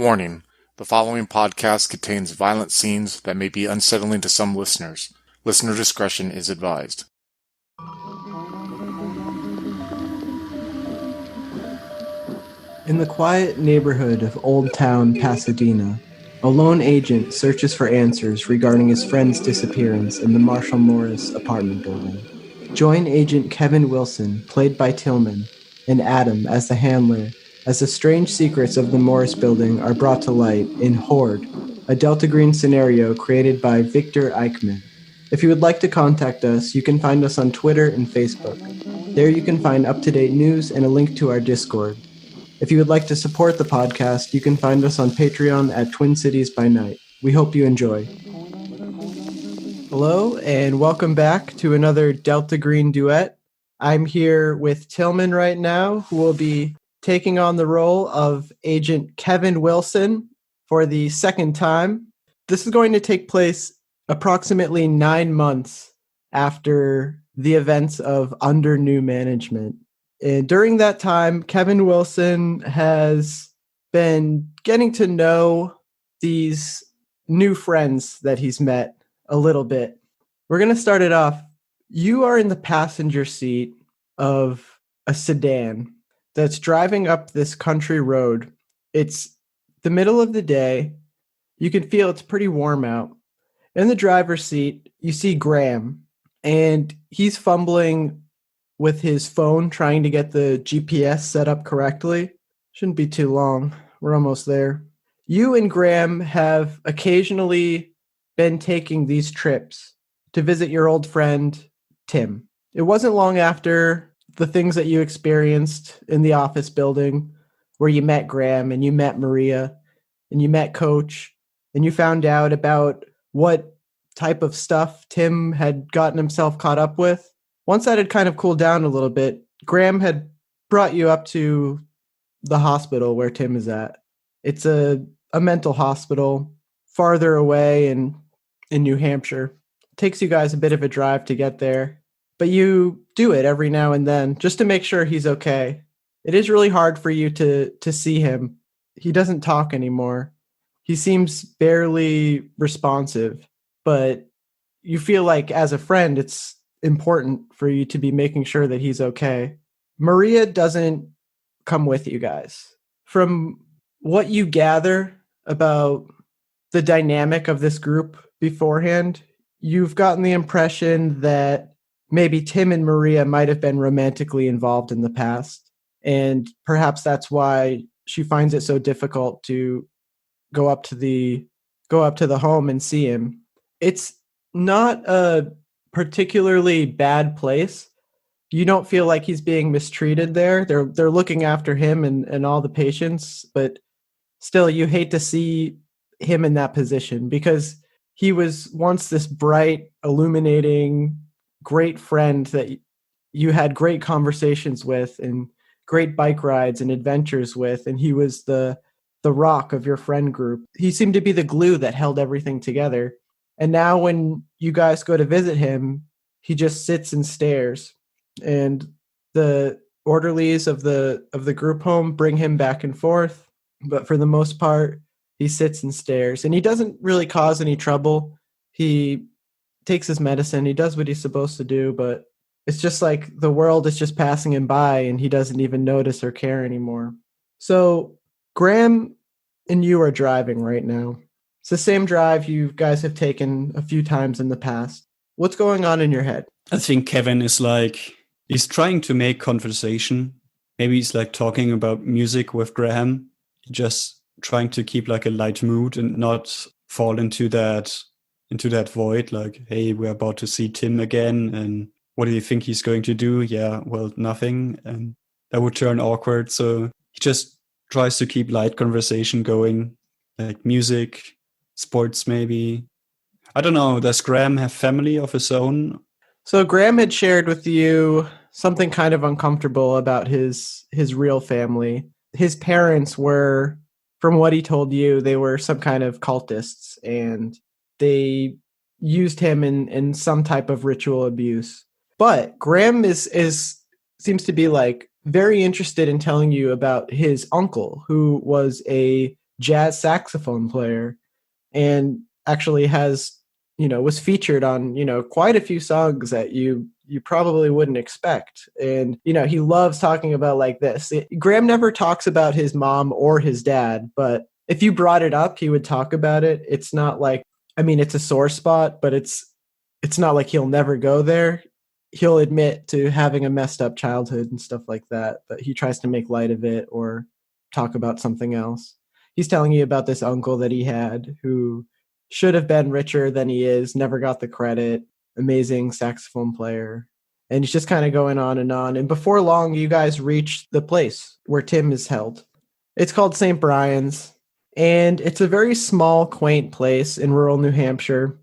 Warning: the following podcast contains violent scenes that may be unsettling to some listeners. Listener discretion is advised. In the quiet neighborhood of Oldtown Pasadena, a lone agent searches for answers regarding his friend's disappearance in the Marshall Morris apartment building. Join Agent Kevin Wilson, played by Tillman, and Adam as the handler, as the strange secrets of the Morris building are brought to light in Horde, a Delta Green scenario created by Victor Eichmann. If you would like to contact us, you can find us on Twitter and Facebook. There you can find up-to-date news and a link to our Discord. If you would like to support the podcast, you can find us on Patreon at Twin Cities by Night. We hope you enjoy. Hello, and welcome back to another Delta Green duet. I'm here with Tillman right now, who will be taking on the role of Agent Kevin Wilson for the second time. This is going to take place approximately 9 months after the events of Under New Management. And during that time, Kevin Wilson has been getting to know these new friends that he's met a little bit. We're going to start it off. You are in the passenger seat of a sedan that's driving up this country road. It's the middle of the day. You can feel it's pretty warm out. In the driver's seat, you see Graham, and he's fumbling with his phone, trying to get the GPS set up correctly. Shouldn't be too long. We're almost there. You and Graham have occasionally been taking these trips to visit your old friend, Tim. It wasn't long after the things that you experienced in the office building where you met Graham and you met Maria and you met Coach and you found out about what type of stuff Tim had gotten himself caught up with. Once that had kind of cooled down a little bit, Graham had brought you up to the hospital where Tim is at. It's a mental hospital farther away in New Hampshire. It takes you guys a bit of a drive to get there, but you do it every now and then just to make sure he's okay. It is really hard for you to see him. He doesn't talk anymore. He seems barely responsive, but you feel like as a friend, it's important for you to be making sure that he's okay. Maria doesn't come with you guys. From what you gather about the dynamic of this group beforehand, you've gotten the impression that maybe Tim and Maria might have been romantically involved in the past, and perhaps that's why she finds it so difficult to go up to the home and see him. It's not a particularly bad place. You don't feel like he's being mistreated there. They're looking after him and all the patients, but still you hate to see him in that position because he was once this bright, illuminating, great friend that you had great conversations with and great bike rides and adventures with, and he was the rock of your friend group. He seemed to be the glue that held everything together. And now when you guys go to visit him, he just sits and stares. And the orderlies of the group home bring him back and forth. But for the most part, he sits and stares. And he doesn't really cause any trouble. He takes his medicine. He does what he's supposed to do. But it's just like the world is just passing him by and he doesn't even notice or care anymore. So Graham and you are driving right now. It's the same drive you guys have taken a few times in the past. What's going on in your head? I think Kevin is he's trying to make conversation. Maybe he's talking about music with Graham, just trying to keep a light mood and not fall into that void. Hey, we're about to see Tim again. And what do you think he's going to do? Yeah, well, nothing. And that would turn awkward. So he just tries to keep light conversation going, like music, sports maybe. I don't know. Does Graham have family of his own? So Graham had shared with you something kind of uncomfortable about his real family. His parents were, from what he told you, they were some kind of cultists and they used him in some type of ritual abuse. But Graham seems to be very interested in telling you about his uncle, who was a jazz saxophone player, and actually has, was featured on, quite a few songs that you probably wouldn't expect. And, he loves talking about like this. Graham never talks about his mom or his dad, but if you brought it up, he would talk about it. It's not like, it's a sore spot, but it's not like he'll never go there. He'll admit to having a messed up childhood and stuff like that, but he tries to make light of it or talk about something else. He's telling you about this uncle that he had who should have been richer than he is, never got the credit, amazing saxophone player. And he's just kind of going on. And before long, you guys reach the place where Tim is held. It's called St. Brian's, and it's a very small, quaint place in rural New Hampshire.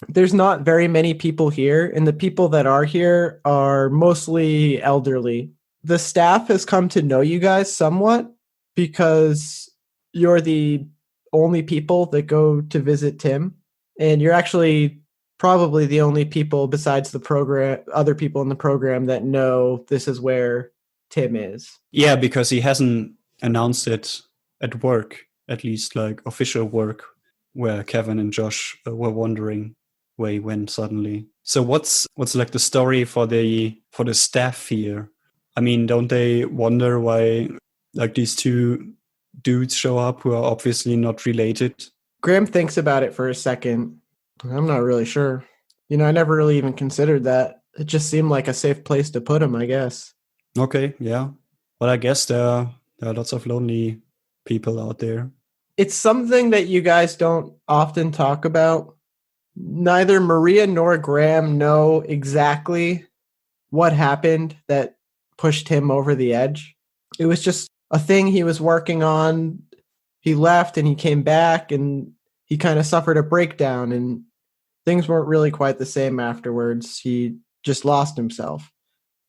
There's not very many people here, and the people that are here are mostly elderly. The staff has come to know you guys somewhat because you're the only people that go to visit Tim, and you're actually probably the only people besides the program, other people in the program that know this is where Tim is. Yeah, because he hasn't announced it at work, at least like official work, where Kevin and Josh were wondering where he went suddenly. So what's like the story for the staff here? I mean, don't they wonder why like these two dudes show up who are obviously not related? Graham thinks about it for a second. I'm not really sure. I never really even considered that. It just seemed like a safe place to put him, I guess. Okay, yeah. Well, I guess there are lots of lonely people out there. It's something that you guys don't often talk about. Neither Maria nor Graham know exactly what happened that pushed him over the edge. It was just a thing he was working on. He left and he came back and he kind of suffered a breakdown and things weren't really quite the same afterwards. He just lost himself.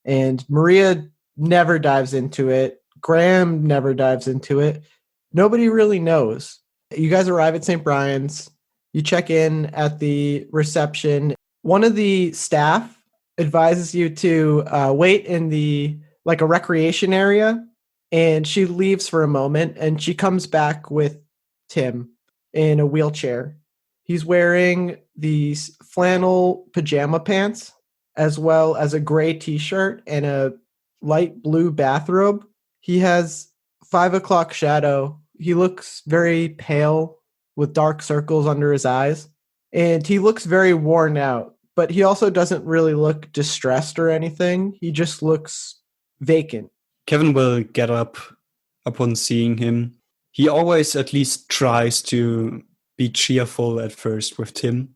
And Maria never dives into it. Graham never dives into it. Nobody really knows. You guys arrive at St. Brian's. You check in at the reception. One of the staff advises you to wait in a recreation area, and she leaves for a moment, and she comes back with Tim in a wheelchair. He's wearing these flannel pajama pants, as well as a gray t-shirt and a light blue bathrobe. He has 5 o'clock shadow. He looks very pale with dark circles under his eyes, and he looks very worn out, but he also doesn't really look distressed or anything. He just looks vacant. Kevin will get up upon seeing him. He always at least tries to be cheerful at first with Tim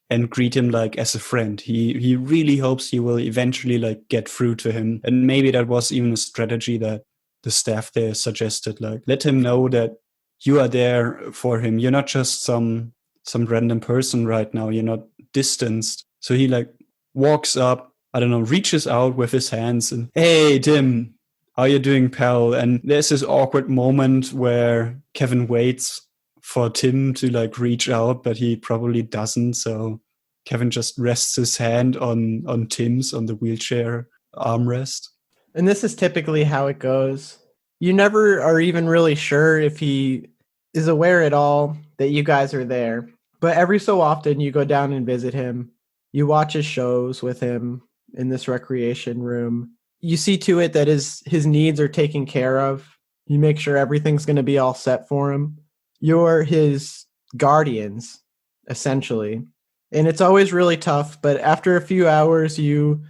and greet him like as a friend. He really hopes he will eventually like get through to him. And maybe that was even a strategy that the staff there suggested, like let him know that you are there for him. You're not just some random person right now. You're not distanced. So he like walks up, I don't know, reaches out with his hands and, hey, Tim, how you doing, pal? And there's this awkward moment where Kevin waits for Tim to like reach out, but he probably doesn't. So Kevin just rests his hand on Tim's, on the wheelchair armrest. And this is typically how it goes. You never are even really sure if he is aware at all that you guys are there. But every so often you go down and visit him. You watch his shows with him in this recreation room. You see to it that his needs are taken care of. You make sure everything's going to be all set for him. You're his guardians, essentially. And it's always really tough, but after a few hours you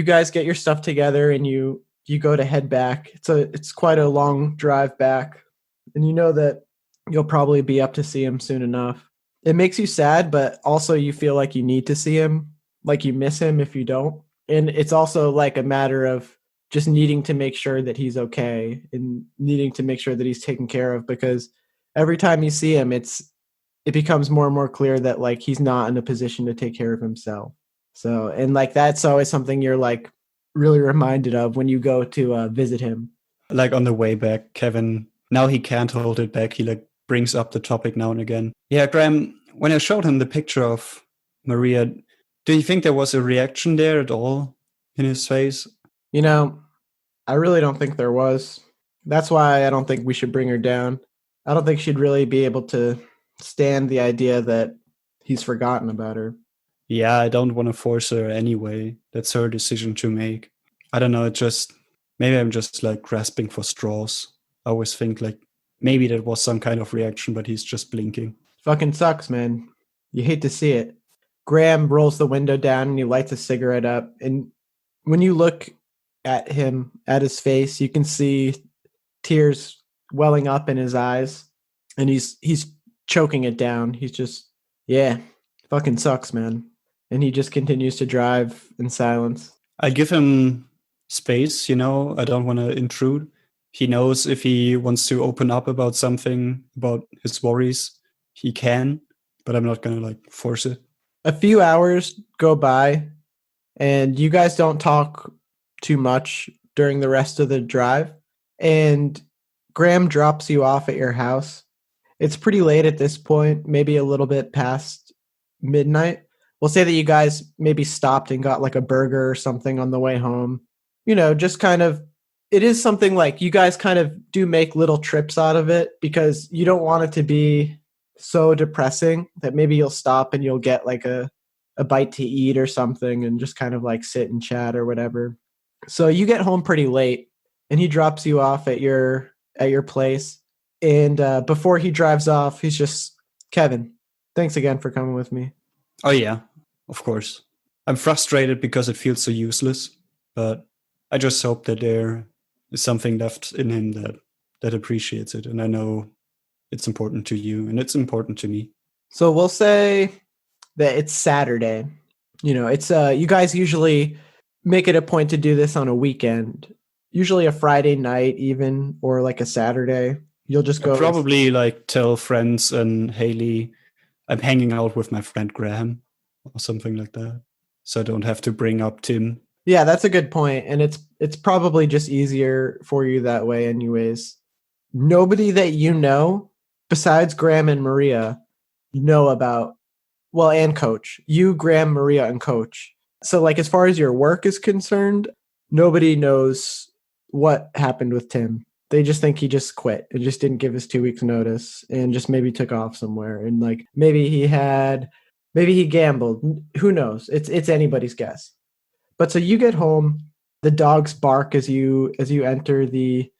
guys get your stuff together and you go to head back. It's quite a long drive back, and you know that you'll probably be up to see him soon enough. It makes you sad, but also you feel like you need to see him, like you miss him if you don't. And it's also like a matter of just needing to make sure that he's okay and needing to make sure that he's taken care of, because every time you see him, it becomes more and more clear that like he's not in a position to take care of himself. So, and like that's always something you're like really reminded of when you go to visit him. Like on the way back, Kevin, now he can't hold it back. He like brings up the topic now and again. Yeah, Graham, when I showed him the picture of Maria, do you think there was a reaction there at all in his face? I really don't think there was. That's why I don't think we should bring her down. I don't think she'd really be able to stand the idea that he's forgotten about her. Yeah, I don't want to force her anyway. That's her decision to make. I don't know, maybe I'm just like grasping for straws. I always think like maybe that was some kind of reaction, but he's just blinking. Fucking sucks, man. You hate to see it. Graham rolls the window down and he lights a cigarette up. And when you look at him, at his face, you can see tears welling up in his eyes. And he's choking it down. He's just, yeah, fucking sucks, man. And he just continues to drive in silence. I give him space, I don't want to intrude. He knows if he wants to open up about something, about his worries, he can, but I'm not going to like force it. A few hours go by and you guys don't talk too much during the rest of the drive. And Graham drops you off at your house. It's pretty late at this point, maybe a little bit past midnight. We'll say that you guys maybe stopped and got like a burger or something on the way home. Just kind of, it is something like you guys kind of do make little trips out of it because you don't want it to be so depressing that maybe you'll stop and you'll get like a bite to eat or something and just kind of like sit and chat or whatever. So you get home pretty late and he drops you off at your place. And before he drives off, he's just, Kevin, thanks again for coming with me. Oh, yeah, of course. I'm frustrated because it feels so useless, but I just hope that there is something left in him that appreciates it. And I know it's important to you and it's important to me. So we'll say that it's Saturday. It's you guys usually make it a point to do this on a weekend, usually a Friday night even, or like a Saturday. You'll just go. I'll probably like tell friends and Haley I'm hanging out with my friend Graham or something like that. So I don't have to bring up Tim. Yeah, that's a good point. And it's probably just easier for you that way anyways. Nobody that you know besides Graham and Maria know about, and Coach. You, Graham, Maria, and Coach. So like as far as your work is concerned, nobody knows what happened with Tim. They just think he just quit and just didn't give his 2 weeks notice and just maybe took off somewhere. And like maybe he gambled. Who knows? It's anybody's guess. But so you get home, the dogs bark as you enter the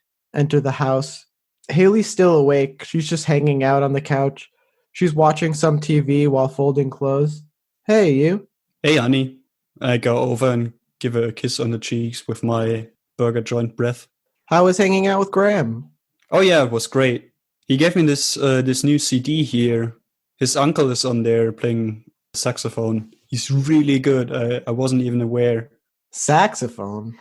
house. Haley's still awake. She's just hanging out on the couch. She's watching some TV while folding clothes. Hey, you. Hey, honey. I go over and give her a kiss on the cheeks with my burger joint breath. How was hanging out with Graham? Oh yeah, it was great. He gave me this new CD here. His uncle is on there playing saxophone. He's really good. I wasn't even aware. Saxophone?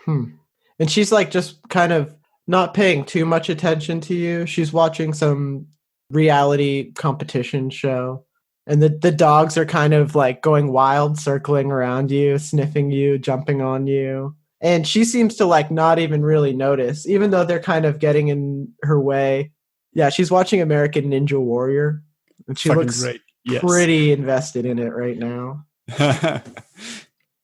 And she's like just kind of not paying too much attention to you. She's watching some reality competition show. And the dogs are kind of like going wild, circling around you, sniffing you, jumping on you. And she seems to like not even really notice, even though they're kind of getting in her way. Yeah, she's watching American Ninja Warrior. And she Fucking looks great. Yes. Pretty invested in it right now.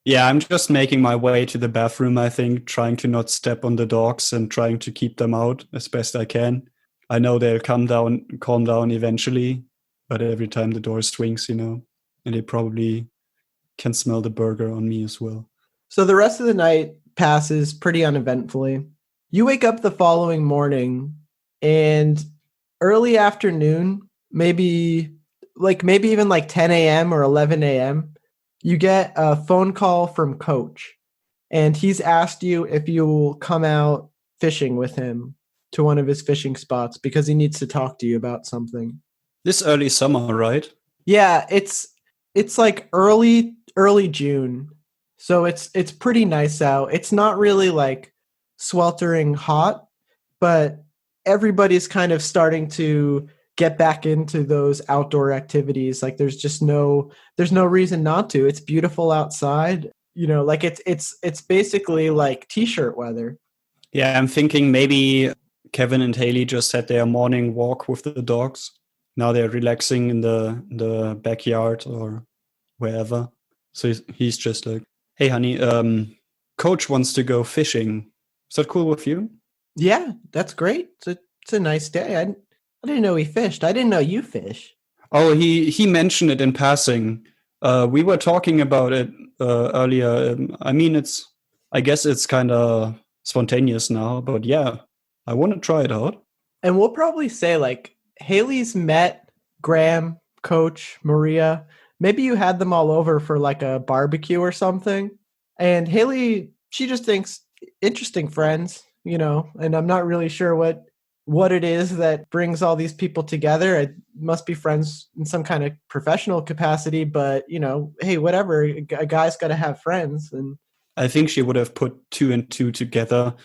Yeah, I'm just making my way to the bathroom, I think, trying to not step on the dogs and trying to keep them out as best I can. I know they'll calm down eventually, but every time the door swings, and they probably can smell the burger on me as well. So the rest of the night passes pretty uneventfully. You wake up the following morning and early afternoon, maybe even like 10 a.m. or 11 a.m., you get a phone call from Coach. And he's asked you if you will come out fishing with him to one of his fishing spots because he needs to talk to you about something. This early summer, right? Yeah, it's like early June. So it's pretty nice out. It's not really like sweltering hot, but everybody's kind of starting to get back into those outdoor activities. Like there's no reason not to. It's beautiful outside. Like it's basically like t-shirt weather. Yeah, I'm thinking maybe Kevin and Haley just had their morning walk with the dogs. Now they're relaxing in the backyard or wherever. So he's just like, hey, honey, Coach wants to go fishing. Is that cool with you? Yeah, that's great. It's a nice day. I I didn't know he fished. I didn't know you fish. Oh, he mentioned it in passing. We were talking about it earlier. I mean, I guess it's kind of spontaneous now, but yeah, I want to try it out. And we'll probably say, like, Haley's met Graham, Coach, Maria. Maybe you had them all over for like a barbecue or something. And Haley, she just thinks interesting friends, and I'm not really sure what it is that brings all these people together. It must be friends in some kind of professional capacity, but hey, whatever. A guy's got to have friends. And I think she would have put 2 and 2 together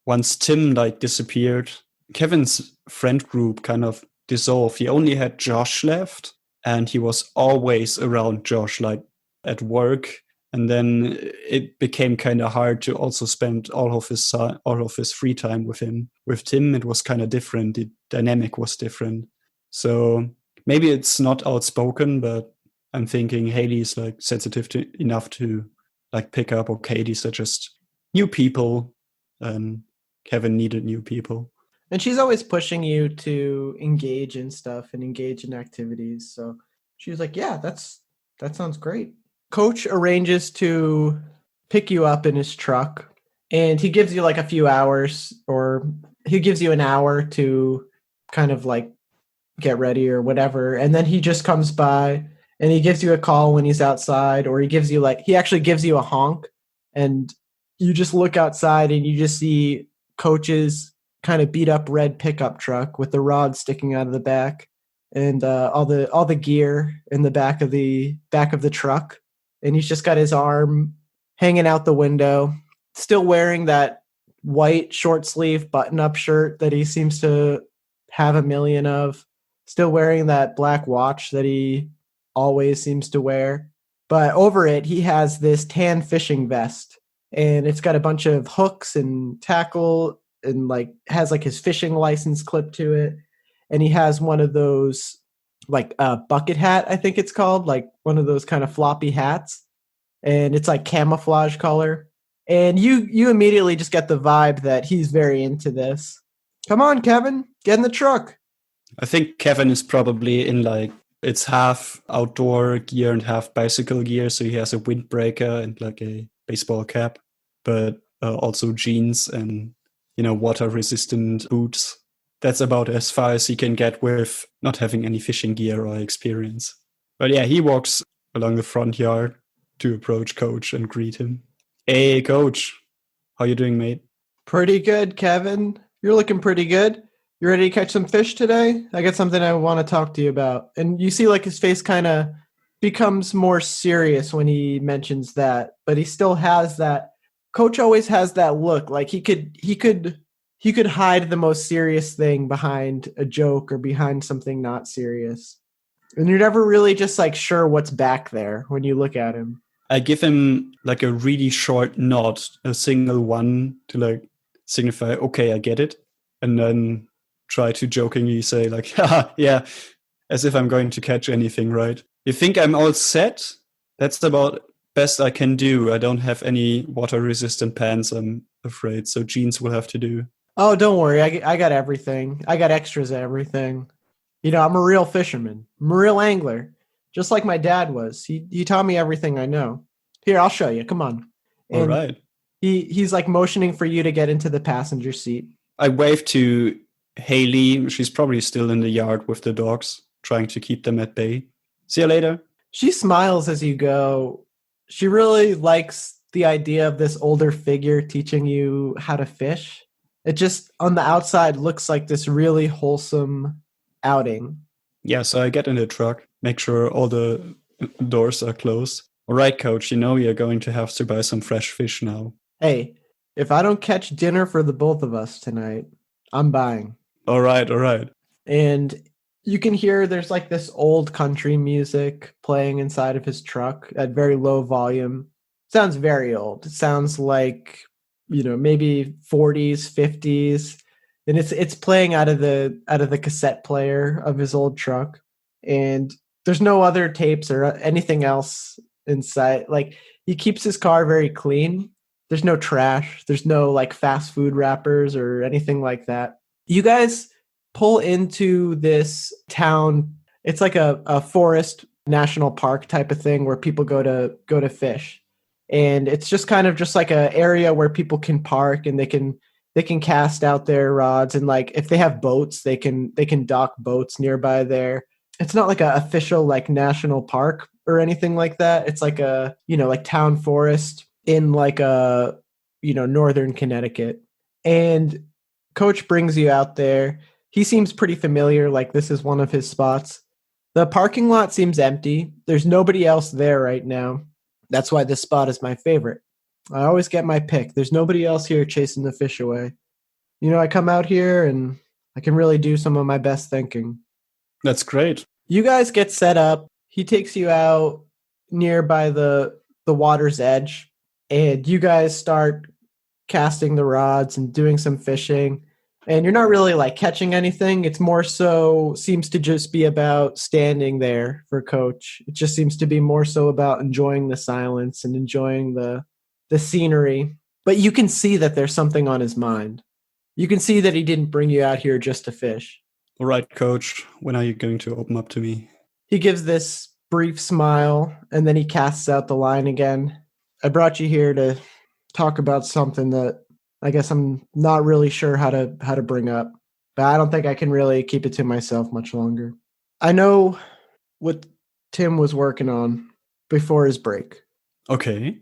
once Tim disappeared. Kevin's friend group kind of dissolved. He only had Josh left, and he was always around Josh, like at work. And then it became kind of hard to also spend all of his free time with him. With Tim, it was kind of different. The dynamic was different. So maybe it's not outspoken, but I'm thinking Haley is like sensitive enough to like pick up, okay, these are just new people, and Kevin needed new people. And she's always pushing you to engage in stuff and engage in activities. So she was like, yeah, that sounds great. Coach arranges to pick you up in his truck, and he gives you like a few hours, or he gives you an hour to kind of like get ready or whatever. And then he just comes by and he gives you a call when he's outside, or he actually gives you a honk, and you just look outside and you just see Coach's kind of beat up red pickup truck with the rod sticking out of the back, and all the gear in the back of the truck. And he's just got his arm hanging out the window, still wearing that white short sleeve button up shirt that he seems to have a million of, still wearing that black watch that he always seems to wear. But over it, he has this tan fishing vest, and it's got a bunch of hooks and tackle, and like has like his fishing license clipped to it. And he has one of those like bucket hat, I think it's called, like one of those kind of floppy hats, and it's like camouflage color. And you immediately just get the vibe that he's very into this. Come on, Kevin, get in the truck. I think Kevin is probably in like, it's half outdoor gear and half bicycle gear. So he has a windbreaker and like a baseball cap, but also jeans and, water resistant boots. That's about as far as he can get with not having any fishing gear or experience. But yeah, he walks along the front yard to approach Coach and greet him. Hey, Coach. How you doing, mate? Pretty good, Kevin. You're looking pretty good. You ready to catch some fish today? I got something I want to talk to you about. And you see like his face kind of becomes more serious when he mentions that, but he still has that. Coach always has that look, like he could hide the most serious thing behind a joke or behind something not serious. And you're never really just like sure what's back there when you look at him. I give him like a really short nod, a single one, to like signify, okay, I get it. And then try to jokingly say like, yeah, as if I'm going to catch anything, right? You think I'm all set? That's about best I can do. I don't have any water resistant pants, I'm afraid. So jeans will have to do. Oh, don't worry. I got everything. I got extras of everything. I'm a real fisherman. I'm a real angler. Just like my dad was. He taught me everything I know. Here, I'll show you. Come on. And all right. He's like motioning for you to get into the passenger seat. I wave to Haley. She's probably still in the yard with the dogs, trying to keep them at bay. See you later. She smiles as you go. She really likes the idea of this older figure teaching you how to fish. It just, on the outside, looks like this really wholesome outing. Yeah, so I get in the truck, make sure all the doors are closed. All right, Coach, you're going to have to buy some fresh fish now. Hey, if I don't catch dinner for the both of us tonight, I'm buying. All right. And you can hear there's like this old country music playing inside of his truck at very low volume. Sounds very old. It sounds like, maybe 40s, 50s. And it's playing out of the cassette player of his old truck. And there's no other tapes or anything else inside. Like, he keeps his car very clean. There's no trash. There's no like fast food wrappers or anything like that. You guys pull into this town. It's like a forest national park type of thing where people go to fish. And it's just kind of just like a area where people can park and they can cast out their rods, and like if they have boats, they can dock boats nearby there. It's not like a official like national park or anything like that. It's like a, like town forest in like a, northern Connecticut. And Coach brings you out there. He seems pretty familiar, like this is one of his spots. The parking lot seems empty. There's nobody else there right now. That's why this spot is my favorite. I always get my pick. There's nobody else here chasing the fish away. I come out here and I can really do some of my best thinking. That's great. You guys get set up. He takes you out near by the water's edge, and you guys start casting the rods and doing some fishing. And you're not really like catching anything. It's more so seems to just be about standing there for Coach. It just seems to be more so about enjoying the silence and enjoying the scenery. But you can see that there's something on his mind. You can see that he didn't bring you out here just to fish. All right, Coach, when are you going to open up to me? He gives this brief smile, and then he casts out the line again. I brought you here to talk about something that I guess I'm not really sure how to bring up, but I don't think I can really keep it to myself much longer. I know what Tim was working on before his break. Okay.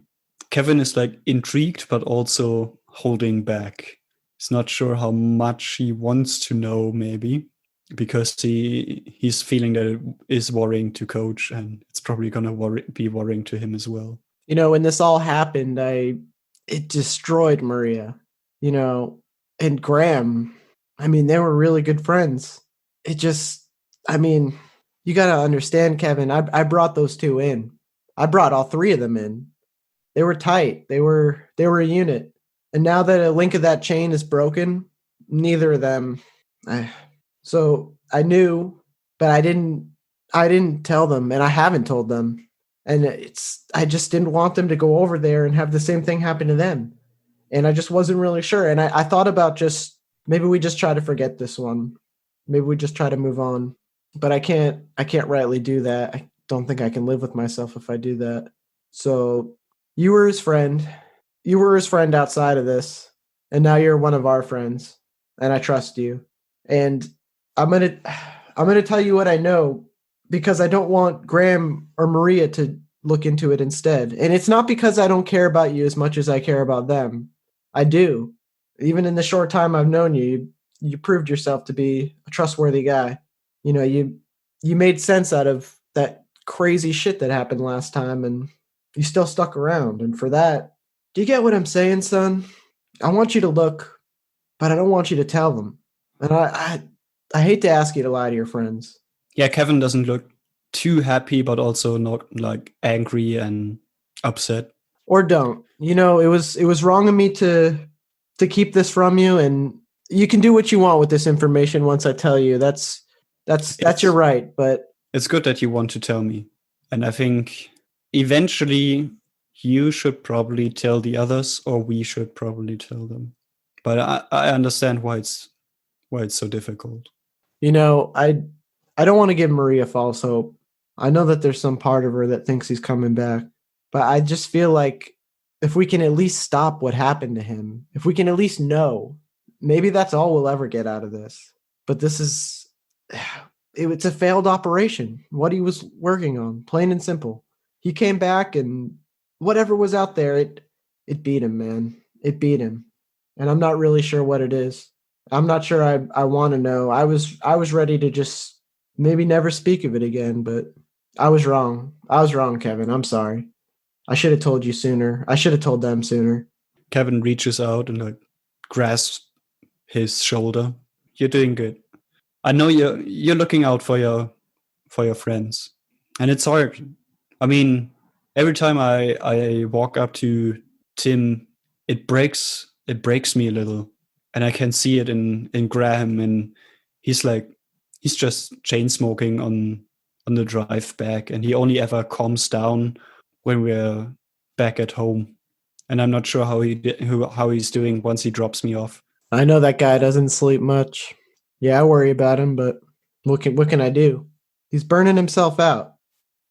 Kevin is like intrigued, but also holding back. He's not sure how much he wants to know, maybe, because he's feeling that it is worrying to Coach, and it's probably going to be worrying to him as well. When this all happened, it destroyed Maria, and Graham. They were really good friends. It just, you got to understand, Kevin, I brought those two in. I brought all three of them in. They were tight. They were a unit. And now that a link of that chain is broken, neither of them. So I knew, but I didn't tell them, and I haven't told them. And I just didn't want them to go over there and have the same thing happen to them. And I just wasn't really sure. And I thought about maybe we just try to forget this one. Maybe we just try to move on. But I can't rightly do that. I don't think I can live with myself if I do that. So you were his friend. You were his friend outside of this. And now you're one of our friends. And I trust you. And I'm gonna tell you what I know, because I don't want Graham or Maria to look into it instead. And it's not because I don't care about you as much as I care about them. I do. Even in the short time I've known you, you proved yourself to be a trustworthy guy. You made sense out of that crazy shit that happened last time, and you still stuck around. And for that, do you get what I'm saying, son? I want you to look, but I don't want you to tell them. And I hate to ask you to lie to your friends. Yeah, Kevin doesn't look too happy, but also not like angry and upset. Or don't. It was wrong of me to keep this from you, and you can do what you want with this information once I tell you. That's your right, but it's good that you want to tell me. And I think eventually you should probably tell the others, or we should probably tell them. But I understand why it's so difficult. I don't want to give Maria false hope. I know that there's some part of her that thinks he's coming back, but I just feel like if we can at least stop what happened to him, if we can at least know, maybe that's all we'll ever get out of this. But it's a failed operation, what he was working on, plain and simple. He came back, and whatever was out there, it beat him, man. It beat him. And I'm not really sure what it is. I'm not sure I want to know. I was ready to just maybe never speak of it again, but I was wrong. I was wrong, Kevin. I'm sorry. I should have told you sooner. I should have told them sooner. Kevin reaches out and grasps his shoulder. You're doing good. I know you're looking out for your friends, and it's hard. Every time I walk up to Tim, it breaks me a little, and I can see it in Graham, and he's just chain smoking on the drive back, and he only ever calms down when we're back at home. And I'm not sure how he's doing once he drops me off. I know that guy doesn't sleep much. Yeah, I worry about him, but what can I do? He's burning himself out.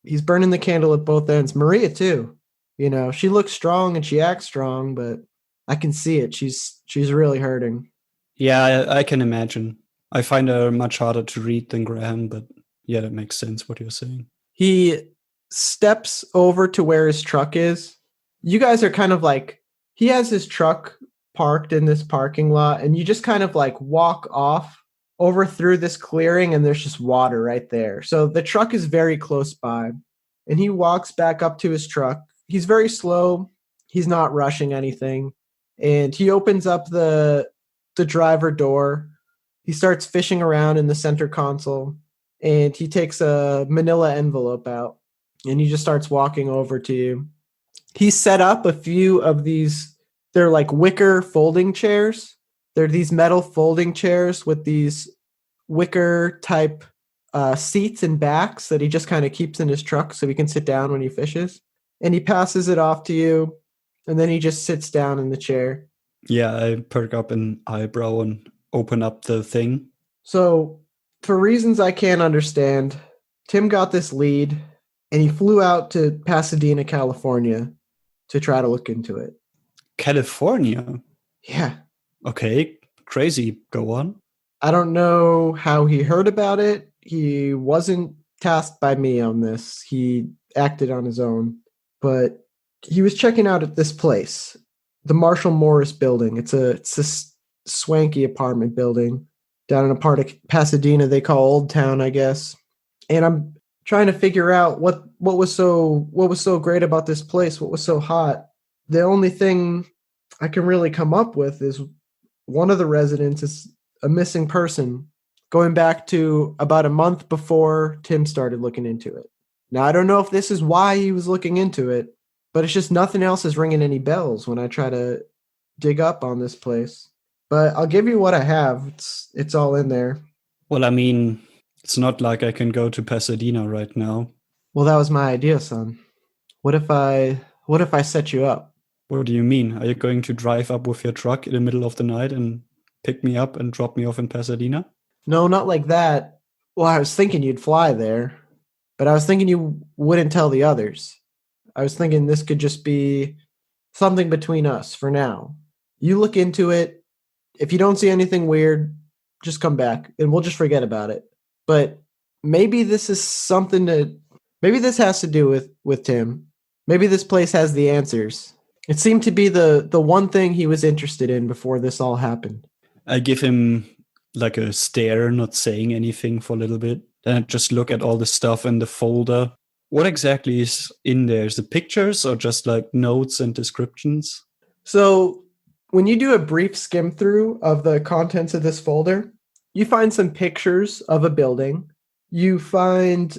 He's burning the candle at both ends. Maria too. You know, she looks strong and she acts strong, but I can see it. She's really hurting. Yeah, I can imagine. I find her much harder to read than Graham, but yeah, that makes sense what you're saying. He steps over to where his truck is. You guys are kind of like, he has his truck parked in this parking lot, and you just kind of like walk off over through this clearing, and there's just water right there. So the truck is very close by, and he walks back up to his truck. He's very slow. He's not rushing anything. And he opens up the driver door. He starts fishing around in the center console, and he takes a manila envelope out, and he just starts walking over to you. He set up a few of these, they're like wicker folding chairs. They're these metal folding chairs with these wicker type seats and backs that he just kind of keeps in his truck so he can sit down when he fishes. And he passes it off to you, and then he just sits down in the chair. Yeah, I perk up an eyebrow and open up the thing. So, for reasons I can't understand, Tim got this lead, and he flew out to Pasadena, California to try to look into it. California? Yeah. Okay, crazy. Go on. I don't know how he heard about it. He wasn't tasked by me on this. He acted on his own. But he was checking out at this place, the Marshall Morris building. It's a swanky apartment building down in a part of Pasadena they call Old Town, I guess. And I'm trying to figure out what was so great about this place, what was so hot. The only thing I can really come up with is one of the residents is a missing person going back to about a month before Tim started looking into it. Now, I don't know if this is why he was looking into it, but it's just nothing else is ringing any bells when I try to dig up on this place. But I'll give you what I have. It's all in there. Well, I mean, it's not like I can go to Pasadena right now. Well, that was my idea, son. What if I set you up? What do you mean? Are you going to drive up with your truck in the middle of the night and pick me up and drop me off in Pasadena? No, not like that. Well, I was thinking you'd fly there, but I was thinking you wouldn't tell the others. I was thinking this could just be something between us for now. You look into it. If you don't see anything weird, just come back and we'll just forget about it. But maybe this is something maybe this has to do with Tim. Maybe this place has the answers. It seemed to be the one thing he was interested in before this all happened. I give him like a stare, not saying anything for a little bit. Then I just look at all the stuff in the folder. What exactly is in there? Is it pictures or just like notes and descriptions? So when you do a brief skim through of the contents of this folder, you find some pictures of a building. You find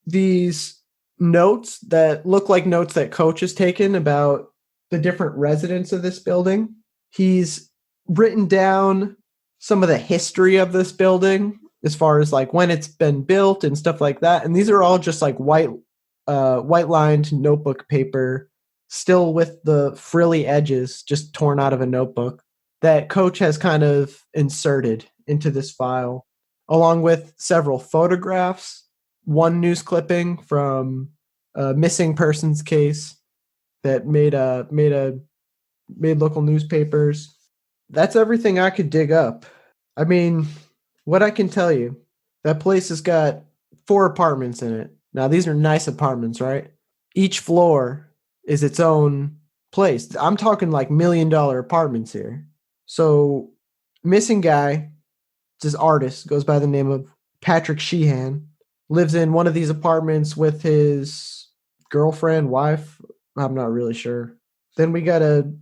these notes that look like notes that Coach has taken about the different residents of this building. He's written down some of the history of this building as far as like when it's been built and stuff like that. And these are all just like white lined notebook paper, still with the frilly edges just torn out of a notebook that Coach has kind of inserted into this file, along with several photographs, one news clipping from a missing persons case that made local newspapers. That's everything I could dig up. I mean, what I can tell you, that place has got 4 apartments in it. Now, these are nice apartments, right? Each floor is its own place. I'm talking like $1 million apartments here. So, missing guy, it's this artist, goes by the name of Patrick Sheehan, lives in one of these apartments with his girlfriend, wife. I'm not really sure. Then we got a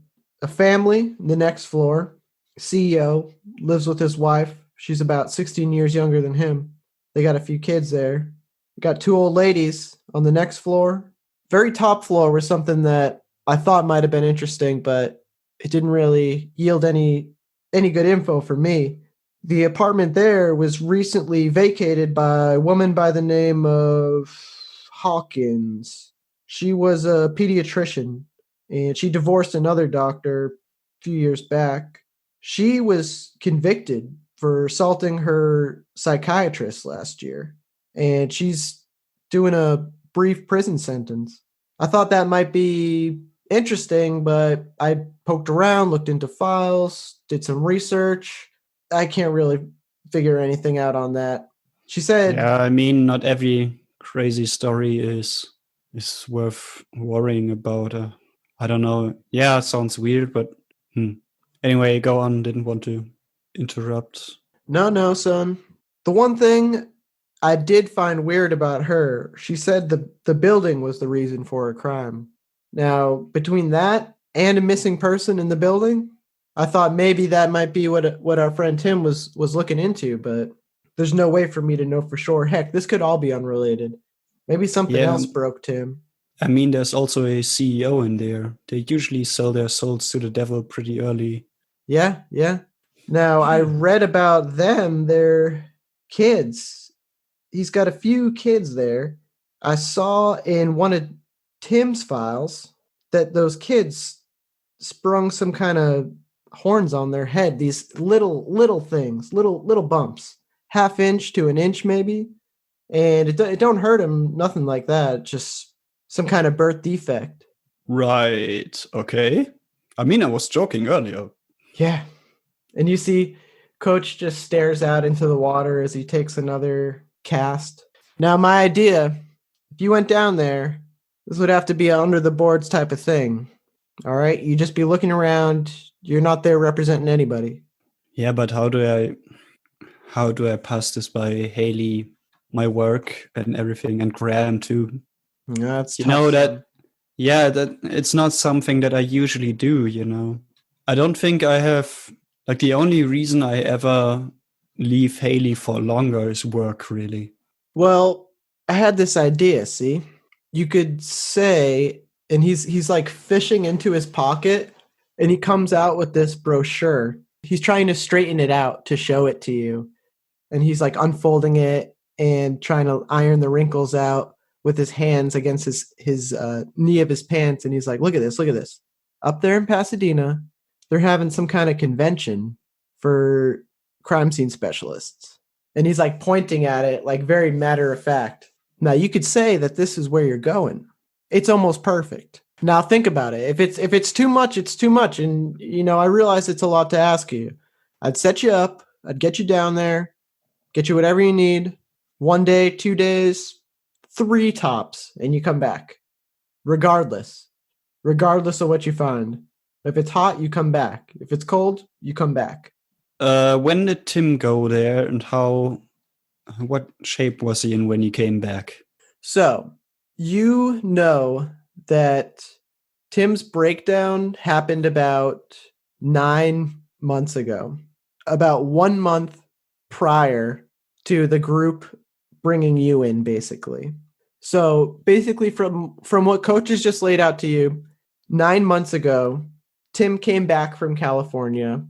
family in the next floor. CEO lives with his wife. She's about 16 years younger than him. They got a few kids there. We got 2 old ladies on the next floor. Very top floor was something that I thought might have been interesting, but it didn't really yield any good info for me. The apartment there was recently vacated by a woman by the name of Hawkins. She was a pediatrician, and she divorced another doctor a few years back. She was convicted for assaulting her psychiatrist last year. And she's doing a brief prison sentence. I thought that might be interesting, but I poked around, looked into files, did some research. I can't really figure anything out on that. She said, Yeah, I mean, not every crazy story is worth worrying about. I don't know. Yeah, it sounds weird, but anyway, go on. Didn't want to interrupt. No, son. The one thing I did find weird about her, she said the building was the reason for her crime. Now, between that and a missing person in the building, I thought maybe that might be what our friend Tim was looking into, but there's no way for me to know for sure. Heck, this could all be unrelated. Maybe something else broke Tim. I mean, there's also a CEO in there. They usually sell their souls to the devil pretty early. Yeah. Now, I read about them, their kids. He's got a few kids there. I saw in one of Tim's files that those kids sprung some kind of horns on their head, these little things, little bumps, half inch to an inch maybe. And it don't hurt him, nothing like that, just some kind of birth defect. Right, okay. I mean, I was joking earlier. Yeah. And you see Coach just stares out into the water as he takes another cast. Now, my idea, if you went down there, this would have to be an under the boards type of thing. All right? You just be looking around. You're not there representing anybody. Yeah, but how do I pass this by Haley, my work and everything, and Graham too? That's you tough, know that son. Yeah, that it's not something that I usually do, you know. I don't think I have, like, the only reason I ever leave Haley for longer is work, really. Well, I had this idea, see? You could say, and he's like fishing into his pocket, and he comes out with this brochure. He's trying to straighten it out to show it to you. And he's like unfolding it and trying to iron the wrinkles out with his hands against his knee of his pants. And he's like, look at this. Up there in Pasadena, they're having some kind of convention for crime scene specialists. And he's like pointing at it like very matter of fact. Now you could say that this is where you're going. It's almost perfect. Now think about it. If it's too much, it's too much. And I realize it's a lot to ask you. I'd set you up. I'd get you down there, get you whatever you need. 1 day, 2 days, 3 tops, and you come back. Regardless of what you find. If it's hot, you come back. If it's cold, you come back. When did Tim go there, and what shape was he in when he came back? So, you know that Tim's breakdown happened about 9 months ago. About 1 month prior to the group bringing you in, basically. So, basically, from what Coach has just laid out to you, 9 months ago, Tim came back from California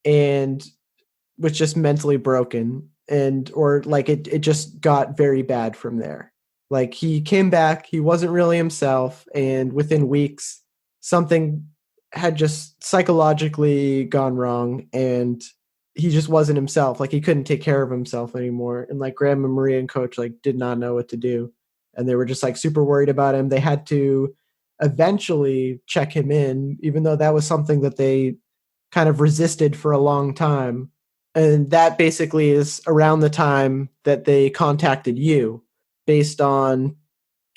and was just mentally broken, or like it just got very bad from there. Like he came back, he wasn't really himself, and within weeks, something had just psychologically gone wrong, and he just wasn't himself. Like he couldn't take care of himself anymore. And like Graham and Maria and Coach like did not know what to do. And they were just like super worried about him. They had to eventually check him in, even though that was something that they kind of resisted for a long time. And that basically is around the time that they contacted you based on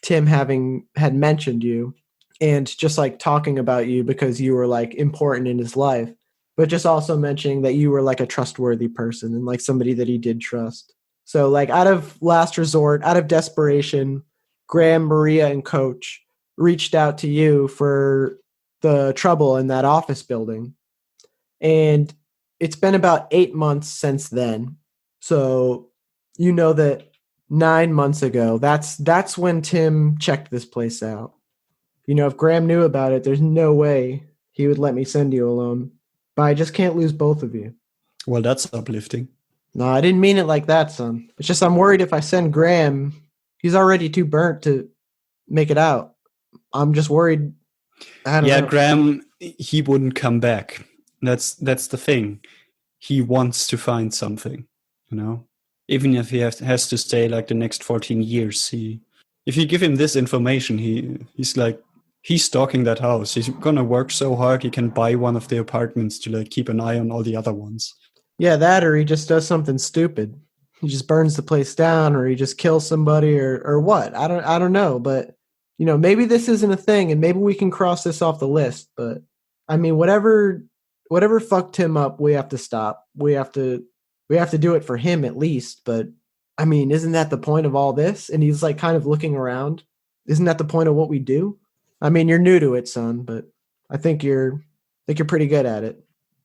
Tim had mentioned you and just like talking about you because you were like important in his life, but just also mentioning that you were like a trustworthy person and like somebody that he did trust. So like out of last resort, out of desperation, Graham, Maria, and Coach reached out to you for the trouble in that office building. And it's been about 8 months since then. So you know that 9 months ago, that's when Tim checked this place out. If Graham knew about it, there's no way he would let me send you alone. But I just can't lose both of you. Well, that's uplifting. No, I didn't mean it like that, son. It's just I'm worried if I send Graham, he's already too burnt to make it out. I'm just worried. I don't know. Graham, he wouldn't come back. That's the thing. he wants to find something, you know? Even if he has to stay like the next 14 years, if you give him this information, he's stalking that house. He's gonna work so hard he can buy one of the apartments to like keep an eye on all the other ones. Yeah, that or he just does something stupid. He just burns the place down, or he just kills somebody, or what? I don't know, but maybe this isn't a thing, and maybe we can cross this off the list. But I mean, whatever fucked him up, we have to stop. We have to do it for him at least. But I mean, isn't that the point of all this? And he's like kind of looking around. Isn't that the point of what we do? I mean, you're new to it, son, but I think you're pretty good at it.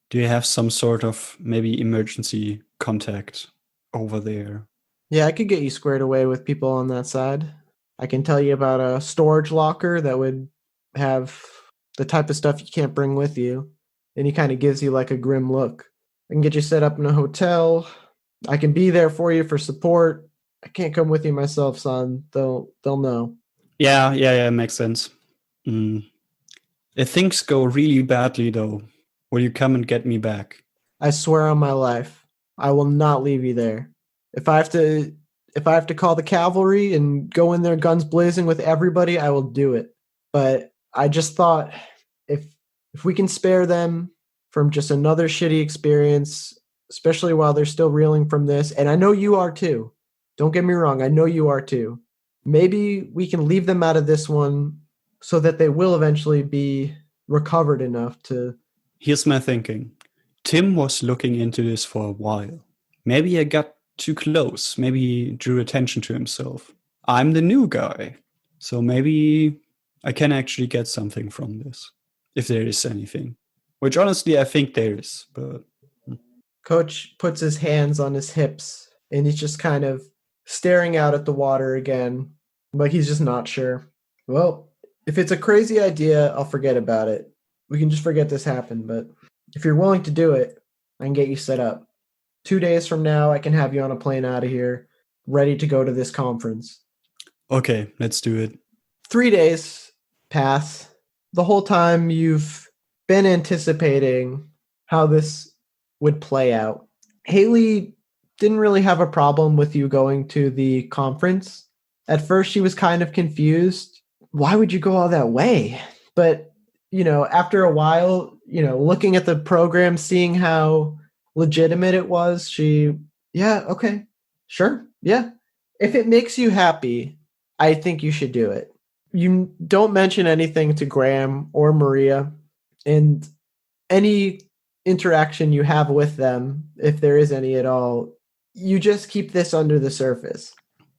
Do you have some sort of maybe emergency contact over there? Yeah, I could get you squared away with people on that side. I can tell you about a storage locker that would have the type of stuff you can't bring with you. And he kind of gives you like a grim look. I can get you set up in a hotel. I can be there for you for support. I can't come with you myself, son. They'll know. Yeah, makes sense. If things go really badly, though, will you come and get me back? I swear on my life, I will not leave you there. If I have to call the cavalry and go in there guns blazing with everybody, I will do it. But I just thought if we can spare them from just another shitty experience, especially while they're still reeling from this, and I know you are too. Don't get me wrong, I know you are too. Maybe we can leave them out of this one so that they will eventually be recovered enough to... Here's my thinking. Tim was looking into this for a while. Maybe I got too close. Maybe he drew attention to himself. I'm the new guy. So maybe I can actually get something from this. If there is anything. Which honestly I think there is. But Coach puts his hands on his hips and he's just kind of staring out at the water again. Like he's just not sure. Well, if it's a crazy idea, I'll forget about it. We can just forget this happened. But if you're willing to do it, I can get you set up. 2 days from now, I can have you on a plane out of here, ready to go to this conference. Okay, let's do it. 3 days pass. The whole time you've been anticipating how this would play out. Haley didn't really have a problem with you going to the conference. At first, she was kind of confused. Why would you go all that way? But, after a while, looking at the program, seeing how legitimate it was, okay, sure, yeah. If it makes you happy, I think you should do it. You don't mention anything to Graham or Maria, and any interaction you have with them, if there is any at all, you just keep this under the surface.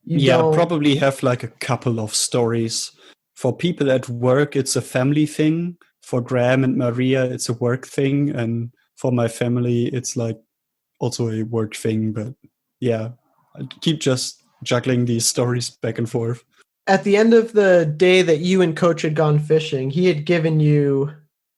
Probably have like a couple of stories. For people at work, it's a family thing. For Graham and Maria, it's a work thing. And for my family, it's like also a work thing. But yeah, I keep just juggling these stories back and forth. At the end of the day that you and Coach had gone fishing, he had given you,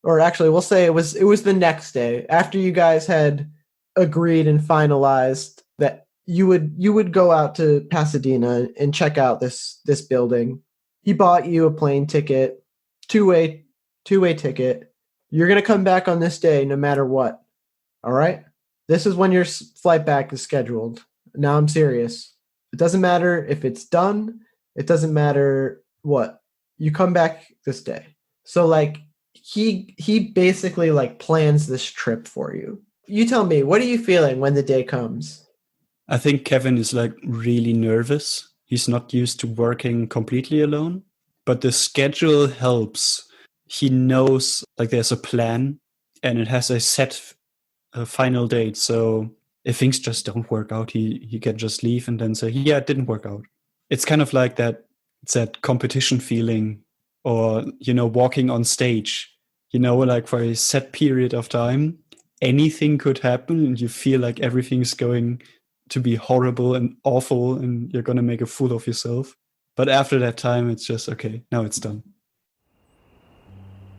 or actually we'll say it was the next day, after you guys had agreed and finalized that you would go out to Pasadena and check out this building. He bought you a plane ticket, two-way ticket. You're going to come back on this day no matter what. All right? This is when your flight back is scheduled. Now I'm serious. It doesn't matter if it's done. It doesn't matter what. You come back this day. So like he basically like plans this trip for you. You tell me, what are you feeling when the day comes? I think Kevin is like really nervous. He's not used to working completely alone, but the schedule helps. He knows like there's a plan and it has a set final date. So if things just don't work out, he can just leave and then say, yeah, it didn't work out. It's kind of like that. It's that competition feeling or, walking on stage, like for a set period of time, anything could happen and you feel like everything's going to be horrible and awful and you're going to make a fool of yourself. But after that time, it's just, okay, now it's done.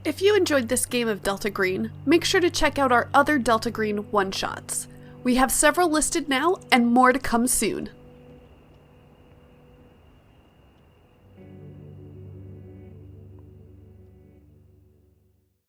If you enjoyed this game of Delta Green, make sure to check out our other Delta Green one-shots. We have several listed now and more to come soon.